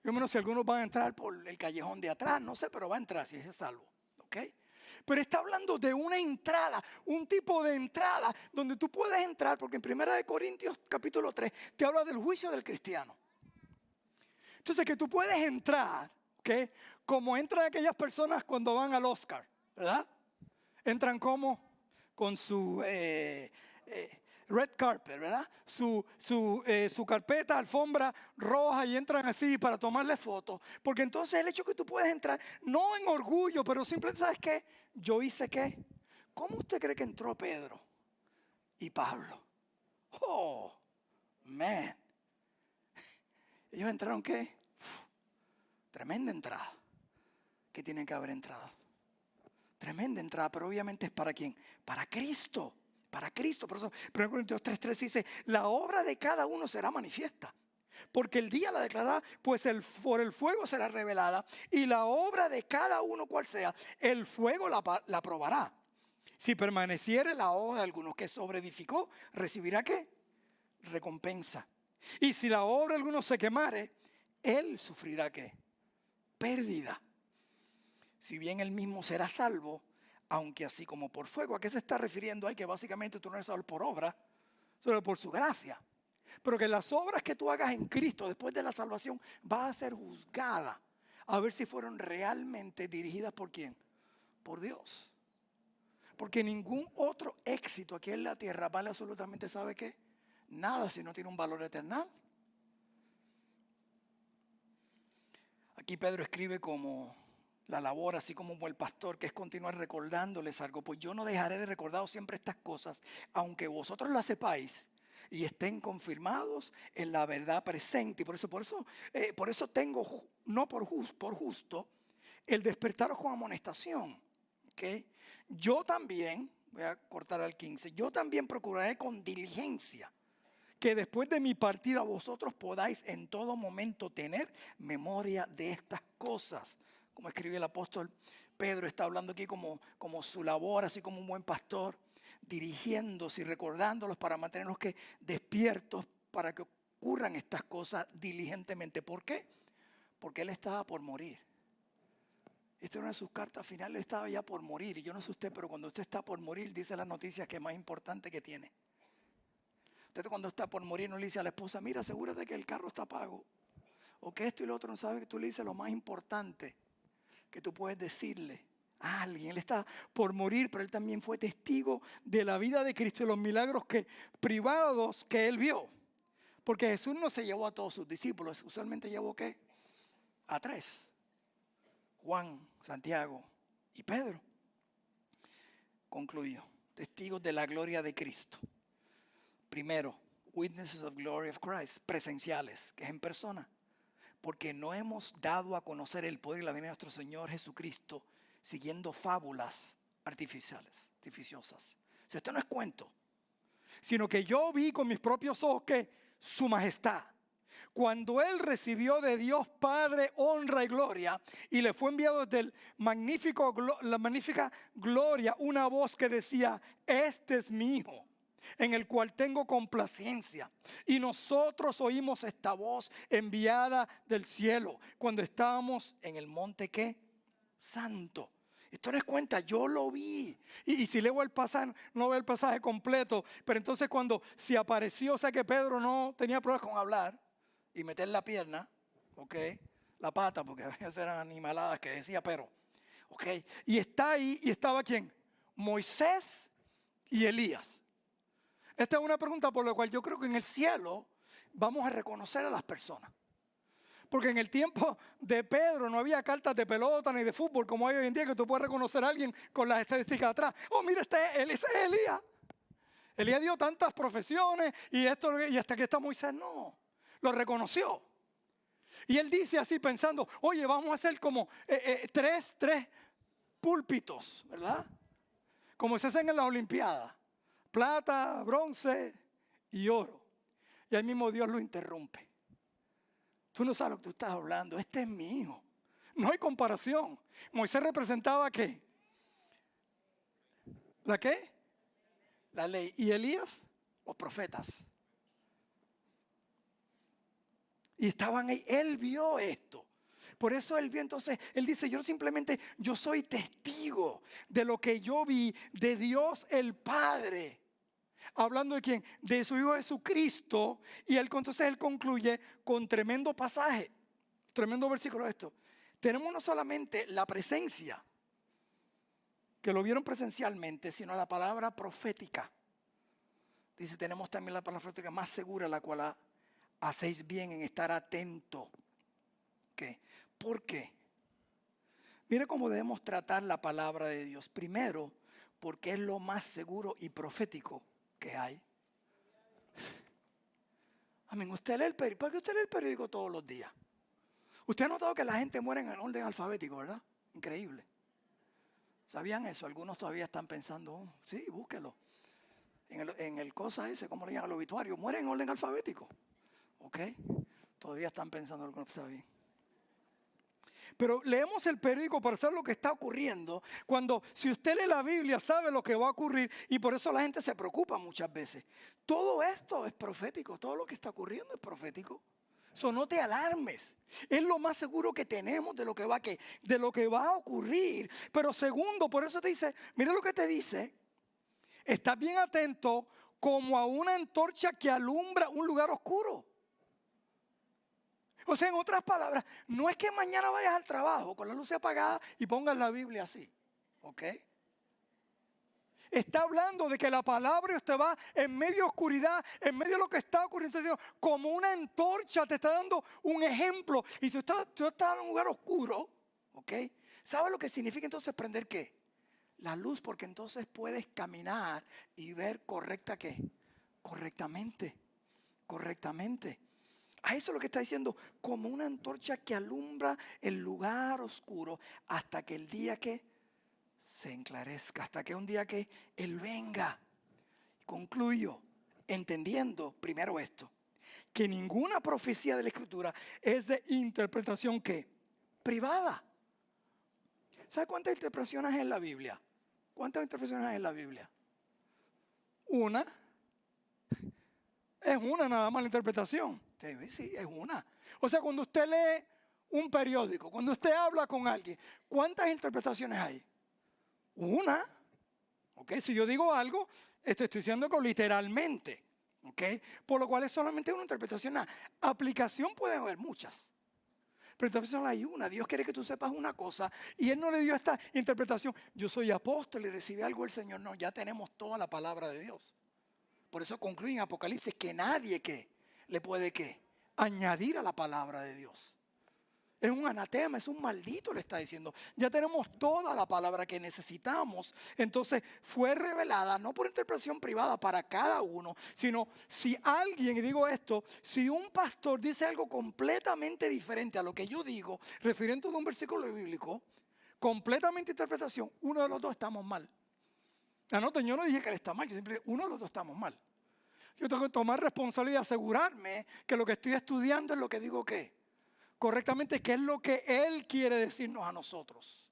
Yo menos si algunos van a entrar por el callejón de atrás, no sé, pero va a entrar si es salvo. ¿Ok? Pero está hablando de una entrada, un tipo de entrada donde tú puedes entrar, porque en 1 Corintios capítulo 3 te habla del juicio del cristiano. Entonces que tú puedes entrar, ¿ok? Como entran aquellas personas cuando van al Oscar, ¿verdad? Entran como con su red carpet, ¿verdad? Su carpeta, alfombra roja y entran así para tomarle fotos. Porque entonces el hecho que tú puedes entrar, no en orgullo, pero simplemente, ¿sabes qué? Yo hice qué. ¿Cómo usted cree que entró Pedro y Pablo? Oh, man. Ellos entraron ¿qué? Tremenda entrada. Que tienen que haber entrado. Tremenda entrada, pero obviamente es ¿para quién? Para Cristo. Para Cristo. Por eso 1 Corintios 3:3 dice, la obra de cada uno será manifiesta. Porque el día la declarará, pues por el fuego será revelada. Y la obra de cada uno cual sea, el fuego la probará. Si permaneciere la obra de alguno que sobreedificó, recibirá ¿qué? Recompensa. Y si la obra de alguno se quemare, él sufrirá ¿qué? Pérdida. Si bien él mismo será salvo, aunque así como por fuego. ¿A qué se está refiriendo ahí? Que básicamente tú no eres salvo por obra, solo por su gracia. Pero que las obras que tú hagas en Cristo después de la salvación va a ser juzgada a ver si fueron realmente dirigidas por quién, por Dios. Porque ningún otro éxito aquí en la tierra vale absolutamente, ¿sabe qué? Nada si no tiene un valor eterno. Aquí Pedro escribe como la labor, así como el pastor, que es continuar recordándoles algo. Pues yo no dejaré de recordaros siempre estas cosas, aunque vosotros las sepáis y estén confirmados en la verdad presente. Y por eso tengo, no por justo, el despertaros con amonestación. ¿Okay? Yo también, voy a cortar al 15. Yo también procuraré con diligencia que después de mi partida vosotros podáis en todo momento tener memoria de estas cosas. Como escribió el apóstol Pedro, está hablando aquí como su labor, así como un buen pastor, dirigiéndose y recordándolos para mantenerlos despiertos para que ocurran estas cosas diligentemente. ¿Por qué? Porque él estaba por morir. Esta era una de sus cartas finales, él estaba ya por morir. Y yo no sé usted, pero cuando usted está por morir, dice las noticias que es más importante que tiene. Usted cuando está por morir no le dice a la esposa, mira, asegúrate que el carro está pago. O que esto y lo otro no sabe, que tú le dices lo más importante que tú puedes decirle a alguien. Él está por morir, pero él también fue testigo de la vida de Cristo y los milagros privados que él vio. Porque Jesús no se llevó a todos sus discípulos, usualmente llevó ¿qué? A 3. Juan, Santiago y Pedro. Concluyo. Testigos de la gloria de Cristo. Primero, witnesses of glory of Christ, presenciales, que es en persona. Porque no hemos dado a conocer el poder y la venida de nuestro Señor Jesucristo siguiendo fábulas artificiosas. O sea, esto no es cuento, sino que yo vi con mis propios ojos que su majestad, cuando él recibió de Dios Padre honra y gloria y le fue enviado desde la magnífica gloria una voz que decía, este es mi hijo, en el cual tengo complacencia. Y nosotros oímos esta voz enviada del cielo cuando estábamos en el monte ¿qué? Santo. Esto no es cuenta, yo lo vi. Y si leo el pasaje, no veo el pasaje completo, pero entonces cuando se apareció, o sea que Pedro no tenía problemas con hablar y meter la pierna, ¿ok? La pata, porque a veces eran animaladas que decía, pero, ¿ok? Y está ahí, y estaba ¿quién? Moisés y Elías. Esta es una pregunta por la cual yo creo que en el cielo vamos a reconocer a las personas. Porque en el tiempo de Pedro no había cartas de pelota ni de fútbol como hay hoy en día, que tú puedes reconocer a alguien con las estadísticas atrás. Oh, mira, ese es Elías. Elías dio tantas profesiones y hasta que está Moisés no. Lo reconoció. Y él dice así pensando, oye, vamos a hacer como tres púlpitos, ¿verdad? Como se hacen en las Olimpiadas. Plata, bronce y oro. Y ahí mismo Dios lo interrumpe. Tú no sabes lo que tú estás hablando. Este es mi hijo. No hay comparación. Moisés representaba ¿qué? ¿La qué? La ley. ¿Y Elías? Los profetas. Y estaban ahí. Él vio esto. Por eso él vio, entonces, él dice, yo soy testigo de lo que yo vi de Dios el Padre. Hablando de quién? De su Hijo Jesucristo. Y entonces él concluye con tremendo pasaje, tremendo versículo esto. Tenemos no solamente la presencia, que lo vieron presencialmente, sino la palabra profética. Dice, tenemos también la palabra profética más segura, la cual hacéis bien en estar atento. ¿Qué? ¿Por qué? Mire cómo debemos tratar la palabra de Dios. Primero, porque es lo más seguro y profético que hay. Amén. Usted lee el periódico. ¿Por qué usted lee el periódico todos los días? Usted ha notado que la gente muere en el orden alfabético, ¿verdad? Increíble. ¿Sabían eso? Algunos todavía están pensando, sí, búsquelo. En el cosa ese, ¿cómo le llaman al obituario? Muere en orden alfabético. ¿Ok? Todavía están pensando algo que no está bien. Pero leemos el periódico para saber lo que está ocurriendo. Cuando, si usted lee la Biblia, sabe lo que va a ocurrir. Y por eso la gente se preocupa muchas veces. Todo esto es profético. Todo lo que está ocurriendo es profético. So, no te alarmes. Es lo más seguro que tenemos de lo que va a ocurrir. Pero segundo, por eso te dice, mira lo que te dice. Estás bien atento como a una antorcha que alumbra un lugar oscuro. O sea, en otras palabras, no es que mañana vayas al trabajo con la luz apagada y pongas la Biblia así. ¿Ok? Está hablando de que la palabra te va en medio de oscuridad, en medio de lo que está ocurriendo. Como una antorcha te está dando un ejemplo. Y si tú estás en un lugar oscuro, ¿ok? ¿Sabes lo que significa entonces prender qué? La luz, porque entonces puedes caminar y ver correctamente. A eso es lo que está diciendo, como una antorcha que alumbra el lugar oscuro hasta que el día que se enclarezca, hasta que un día que Él venga. Concluyo entendiendo primero esto, que ninguna profecía de la Escritura es de interpretación ¿qué? Privada. ¿Sabe cuántas interpretaciones hay en la Biblia? ¿Cuántas interpretaciones hay en la Biblia? Una. Es una nada más la interpretación. Sí, es una. O sea, cuando usted lee un periódico, cuando usted habla con alguien, ¿cuántas interpretaciones hay? Una. ¿Ok? Si yo digo algo, estoy diciendo que literalmente. ¿Ok? Por lo cual es solamente una interpretación. Aplicación puede haber muchas. Pero interpretación hay una. Dios quiere que tú sepas una cosa y Él no le dio esta interpretación. Yo soy apóstol y recibí algo del Señor. No, ya tenemos toda la palabra de Dios. Por eso concluye en Apocalipsis que nadie le puede añadir a la palabra de Dios. Es un anatema, es un maldito, le está diciendo. Ya tenemos toda la palabra que necesitamos. Entonces fue revelada no por interpretación privada para cada uno, sino si alguien, y digo esto, si un pastor dice algo completamente diferente a lo que yo digo, refiriendo a un versículo bíblico, completamente interpretación, uno de los dos estamos mal. Anoten, yo no dije que él está mal, yo siempre uno de los dos estamos mal. Yo tengo que tomar responsabilidad y asegurarme que lo que estoy estudiando es lo que digo que correctamente, que es lo que Él quiere decirnos a nosotros.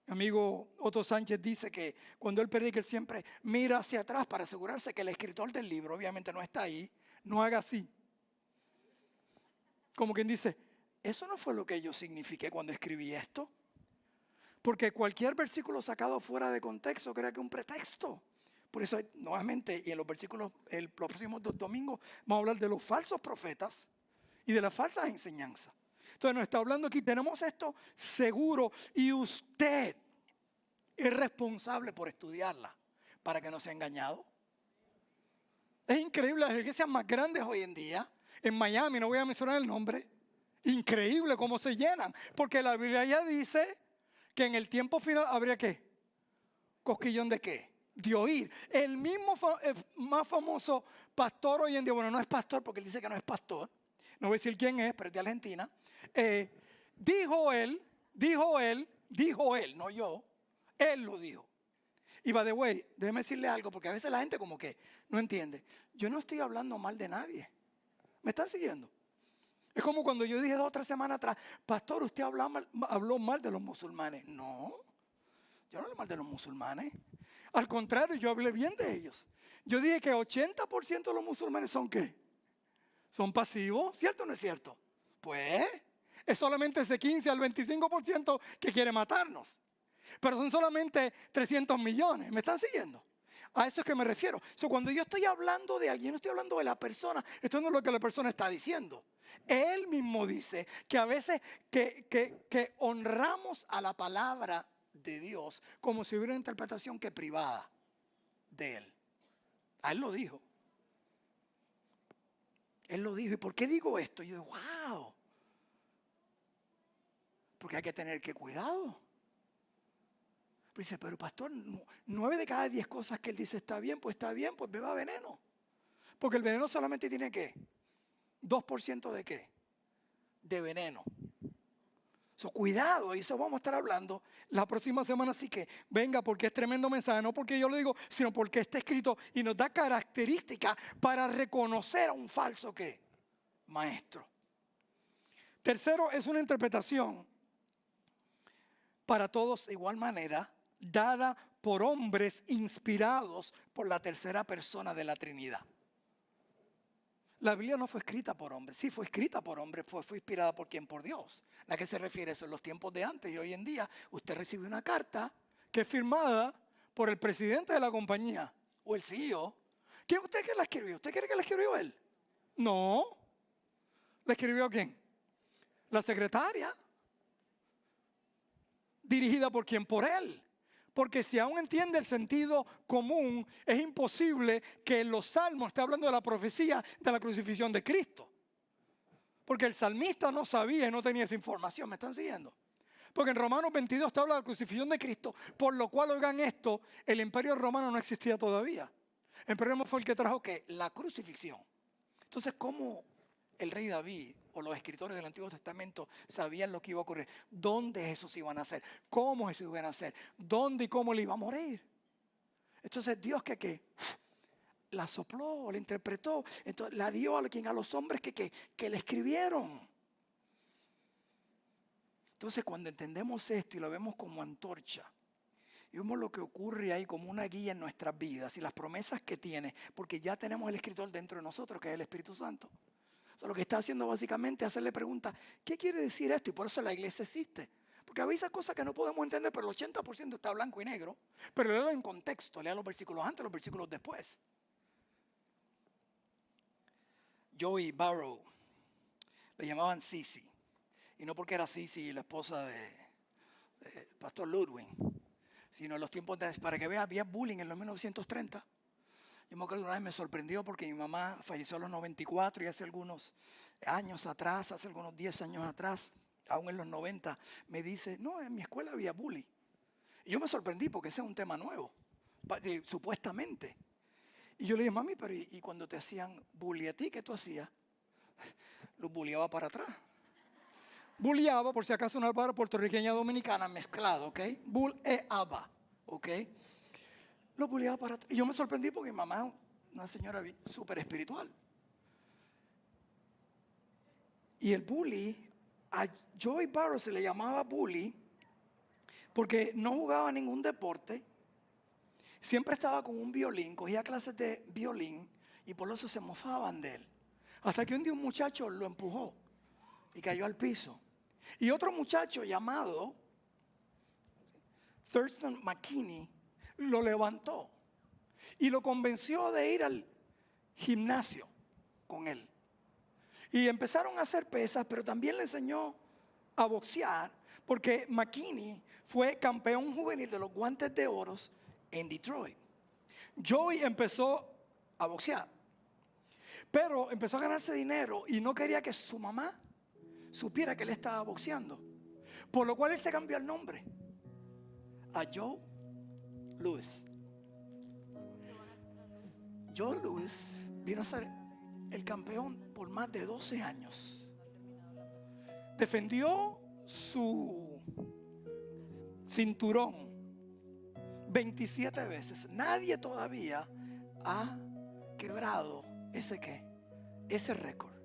Mi amigo Otto Sánchez dice que cuando él predica, él siempre mira hacia atrás para asegurarse que el escritor del libro obviamente no está ahí, no haga así. Como quien dice, eso no fue lo que yo signifiqué cuando escribí esto. Porque cualquier versículo sacado fuera de contexto crea que es un pretexto. Por eso, nuevamente, y en los versículos, los próximos 2 domingos, vamos a hablar de los falsos profetas y de las falsas enseñanzas. Entonces nos está hablando aquí, tenemos esto seguro y usted es responsable por estudiarla para que no sea engañado. Es increíble, las iglesias más grandes hoy en día, en Miami, no voy a mencionar el nombre, increíble cómo se llenan, porque la Biblia ya dice que en el tiempo final habría ¿qué? ¿Cosquillón de qué? De oír. El mismo más famoso pastor hoy en día, bueno, no es pastor porque él dice que no es pastor, no voy a decir quién es, pero es de Argentina, dijo él, no yo, él lo dijo. Y by the way, déjeme decirle algo, porque a veces la gente como que no entiende. Yo no estoy hablando mal de nadie. ¿Me están siguiendo? Es como cuando yo dije 2 o 3 semanas atrás, pastor, usted habló mal de los musulmanes. No, yo no hablé mal de los musulmanes. Al contrario, yo hablé bien de ellos. Yo dije que 80% de los musulmanes son ¿qué? Son pasivos, ¿cierto o no es cierto? Pues es solamente ese 15 al 25% que quiere matarnos. Pero son solamente 300 millones. ¿Me están siguiendo? A eso es que me refiero. Cuando yo estoy hablando de alguien, no estoy hablando de la persona. Esto no es lo que la persona está diciendo. Él mismo dice que a veces que honramos a la palabra de Dios como si hubiera una interpretación que privada de Él. A Él lo dijo. Él lo dijo. ¿Y por qué digo esto? Yo digo, wow. Porque hay que tener cuidado. Pero dice, pero pastor, 9 de cada 10 cosas que él dice está bien, pues beba veneno. Porque el veneno solamente tiene ¿qué? 2% de ¿qué? De veneno. Cuidado, y eso vamos a estar hablando la próxima semana, así que venga, porque es tremendo mensaje, no porque yo lo digo, sino porque está escrito y nos da características para reconocer a un falso ¿qué? Maestro. Tercero, es una interpretación para todos de igual manera, dada por hombres inspirados por la tercera persona de la Trinidad. La Biblia no fue escrita por hombres. Sí, fue escrita por hombres, fue inspirada por quién, por Dios. ¿A qué se refiere eso? En los tiempos de antes y hoy en día, usted recibe una carta que es firmada por el presidente de la compañía o el CEO. ¿Quién usted que la escribió? ¿Usted cree que la escribió él? No. ¿La escribió quién? La secretaria. Dirigida por quién, por él. Porque si aún entiende el sentido común, es imposible que en los salmos esté hablando de la profecía de la crucifixión de Cristo. Porque el salmista no sabía y no tenía esa información. ¿Me están siguiendo? Porque en Romanos 22 está hablando de la crucifixión de Cristo, por lo cual, oigan esto, el imperio romano no existía todavía. El imperio romano fue el que trajo ¿qué? La crucifixión. Entonces, ¿cómo el rey David o los escritores del Antiguo Testamento sabían lo que iba a ocurrir, dónde Jesús iba a nacer, cómo Jesús iba a nacer, dónde y cómo le iba a morir. Entonces Dios que la sopló, la interpretó, entonces la dio a los hombres que le escribieron. Entonces cuando entendemos esto y lo vemos como antorcha, y vemos lo que ocurre ahí como una guía en nuestras vidas y las promesas que tiene, porque ya tenemos el escritor dentro de nosotros, que es el Espíritu Santo. O sea, lo que está haciendo básicamente es hacerle preguntas, ¿qué quiere decir esto? Y por eso la iglesia existe. Porque a veces cosas que no podemos entender, pero el 80% está blanco y negro. Pero léalo en contexto, lea los versículos antes, los versículos después. Joey Barrow, le llamaban Sisi. Y no porque era Sisi, la esposa del pastor Ludwig, sino en los tiempos para que veas, había bullying en los 1930. Yo me acuerdo una vez me sorprendió porque mi mamá falleció a los 94 y hace algunos años atrás, hace algunos 10 años atrás, aún en los 90, me dice, no, en mi escuela había bullying. Y yo me sorprendí porque ese es un tema nuevo, supuestamente. Y yo le dije, mami, pero ¿y cuando te hacían bullying a ti, qué tú hacías? Los bulleaba para atrás. Bulleaba, por si acaso una palabra puertorriqueña dominicana mezclado, ¿ok? Bulleaba, ¿ok? Lo bulleaba para atrás. Y yo me sorprendí porque mi mamá es una señora súper espiritual. Y el bully, a Joey Barrow se le llamaba bully porque no jugaba ningún deporte. Siempre estaba con un violín, cogía clases de violín y por eso se mofaban de él. Hasta que un día un muchacho lo empujó y cayó al piso. Y otro muchacho llamado Thurston McKinney lo levantó y lo convenció de ir al gimnasio con él. Y empezaron a hacer pesas, pero también le enseñó a boxear, porque McKinney fue campeón juvenil de los guantes de oro en Detroit. Joey empezó a boxear, pero empezó a ganarse dinero y no quería que su mamá supiera que él estaba boxeando. Por lo cual él se cambió el nombre a Joe Louis. Joe Louis vino a ser el campeón por más de 12 años. Defendió su cinturón 27 veces. Nadie todavía ha quebrado ese récord.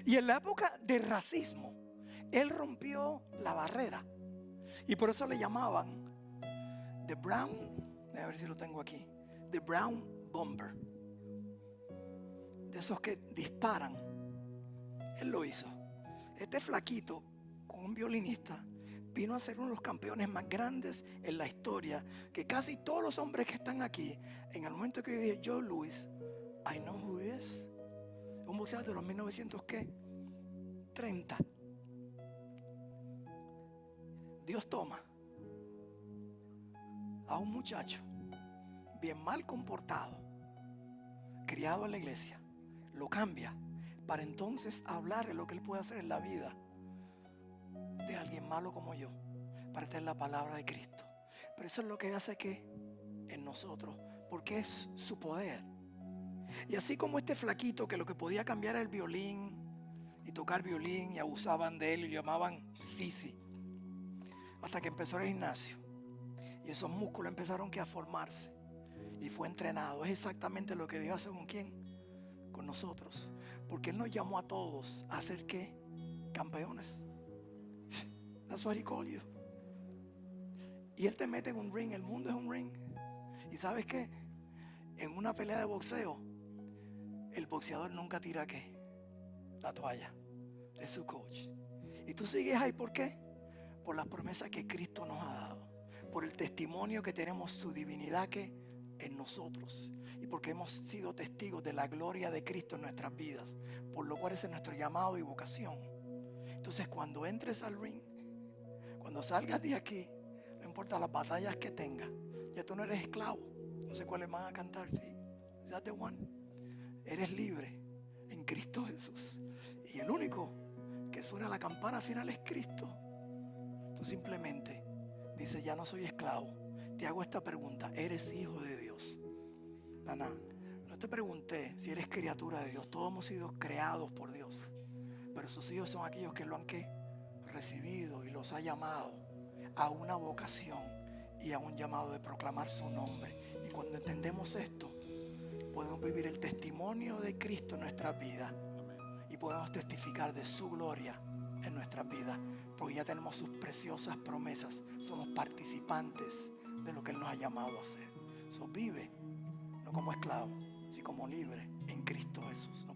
Y en la época de racismo, él rompió la barrera. Y por eso le llamaban The Brown, a ver si lo tengo aquí, The Brown Bomber. De esos que disparan. Él lo hizo. Este flaquito, con un violinista, vino a ser uno de los campeones más grandes en la historia, que casi todos los hombres que están aquí, en el momento que yo dije Joe Louis, I know who he is. Un boxeador de los 1930. Dios toma a un muchacho bien mal comportado, criado en la iglesia, lo cambia para entonces hablar de lo que él puede hacer en la vida de alguien malo como yo, para tener la palabra de Cristo. Pero eso es lo que hace que en nosotros, porque es su poder. Y así como este flaquito que lo que podía cambiar era el violín y tocar violín y abusaban de él y llamaban Sisi, hasta que empezó el gimnasio y esos músculos empezaron a formarse y fue entrenado. Es exactamente lo que Dios hace con quién, con nosotros, porque Él nos llamó a todos a ser ¿qué? Campeones. That's what He called you. Y Él te mete en un ring. El mundo es un ring. ¿Y sabes qué? En una pelea de boxeo, el boxeador nunca tira ¿qué? La toalla. Es su coach. Y tú sigues ahí, ¿por qué? Por las promesas que Cristo nos ha dado, por el testimonio que tenemos su divinidad que en nosotros, y porque hemos sido testigos de la gloria de Cristo en nuestras vidas, por lo cual ese es nuestro llamado y vocación. Entonces cuando entres al ring, cuando salgas de aquí, no importa las batallas que tengas, ya tú no eres esclavo. No sé cuáles van a cantar, ¿sí? Is that the one? Eres libre en Cristo Jesús, y el único que suena la campana final es Cristo. Tú simplemente dices, ya no soy esclavo. Te hago esta pregunta, ¿eres hijo de Dios? Nana, no te pregunté si eres criatura de Dios. Todos hemos sido creados por Dios. pero sus hijos son aquellos que lo han recibido y los ha llamado a una vocación y a un llamado de proclamar su nombre. Y cuando entendemos esto, podemos vivir el testimonio de Cristo en nuestras vidas y podemos testificar de su gloria en nuestras vidas, porque ya tenemos sus preciosas promesas. Somos participantes de lo que Él nos ha llamado a hacer. So, vive no como esclavo, sino como libre en Cristo Jesús.